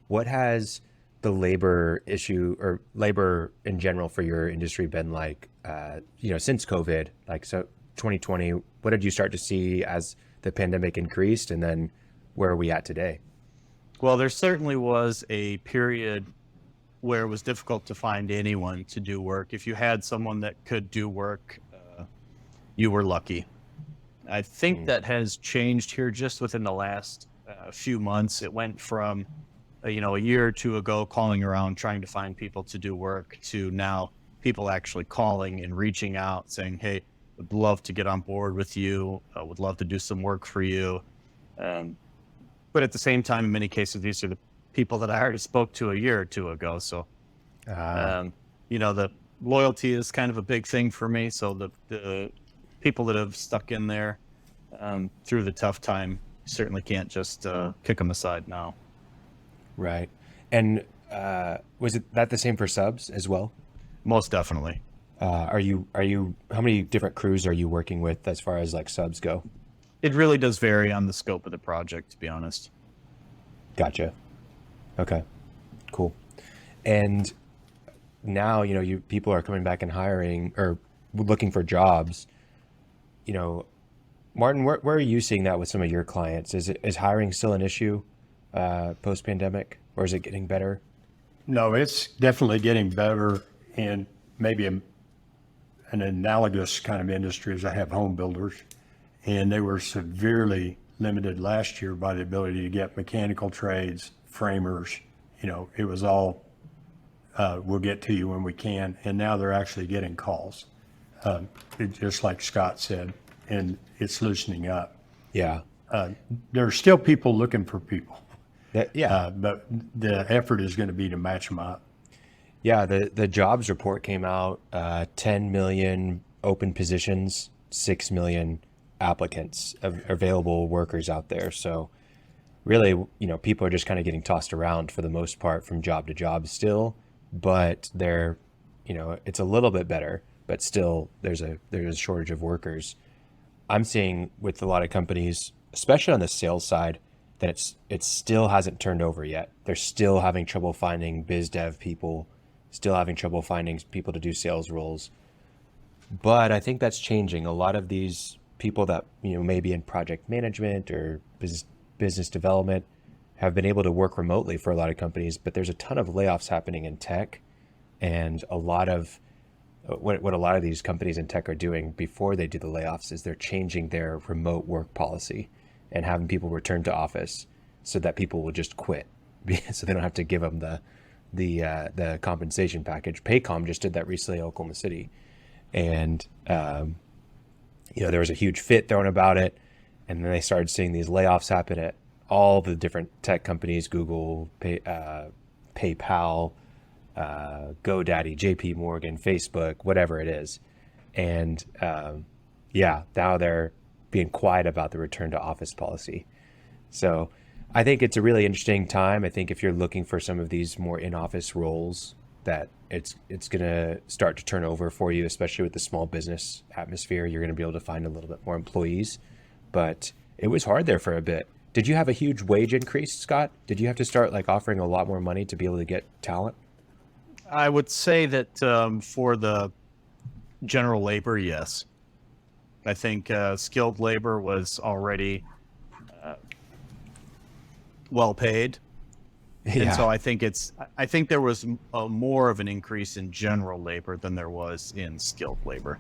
what has the labor issue or labor in general for your industry been like, since COVID? Like, so 2020, what did you start to see as the pandemic increased? And then where are we at today? Well, there certainly was a period where it was difficult to find anyone to do work. If you had someone that could do work, you were lucky. I think Mm. that has changed here just within the last few months. It went from, a year or two ago, calling around trying to find people to do work to now people actually calling and reaching out saying, "Hey, would love to get on board with you. Would love to do some work for you." Um, but at the same time, in many cases, these are the people that I already spoke to a year or two ago. So, Ah, um, the loyalty is kind of a big thing for me. So the people that have stuck in there through the tough time certainly can't just kick them aside now. right. And was it that the same for subs as well? Most definitely. How many different crews are you working with as far as like subs go? It really does vary on the scope of the project, to be honest. Gotcha. Okay, cool. And now, you people are coming back and hiring or looking for jobs. You know, Martin, where are you seeing that with some of your clients? Is hiring still an issue post pandemic, or is it getting better? No, it's definitely getting better in maybe an analogous kind of industry as I have home builders. And they were severely limited last year by the ability to get mechanical trades, framers. It was all, we'll get to you when we can. And now they're actually getting calls, just like Scott said, and it's loosening up. Yeah. There are still people looking for people, Yeah. but the effort is going to be to match them up. Yeah, the jobs report came out, 10 million open positions, 6 million applicants of available workers out there. So really, people are just kind of getting tossed around for the most part from job to job still, but it's a little bit better, but still there's a shortage of workers. I'm seeing with a lot of companies, especially on the sales side, that it still hasn't turned over yet. They're still having trouble finding biz dev people, still having trouble finding people to do sales roles. But I think that's changing. A lot of these people that maybe in project management or business development have been able to work remotely for a lot of companies. But there's a ton of layoffs happening in tech, and a lot of what a lot of these companies in tech are doing before they do the layoffs is they're changing their remote work policy and having people return to office so that people will just quit, so they don't have to give them the compensation package. Paycom just did that recently in Oklahoma City, and there was a huge fit thrown about it, and then they started seeing these layoffs happen at all the different tech companies: Google, PayPal, GoDaddy, JP Morgan, Facebook, whatever it is. And now they're being quiet about the return to office policy. So I think it's a really interesting time. I think if you're looking for some of these more in-office roles, that it's going to start to turn over for you, especially with the small business atmosphere. You're going to be able to find a little bit more employees. But it was hard there for a bit. Did you have a huge wage increase, Scott? Did you have to start like offering a lot more money to be able to get talent? I would say that for the general labor, yes. I think skilled labor was already well paid. And so Yeah. I think there was more of an increase in general labor than there was in skilled labor.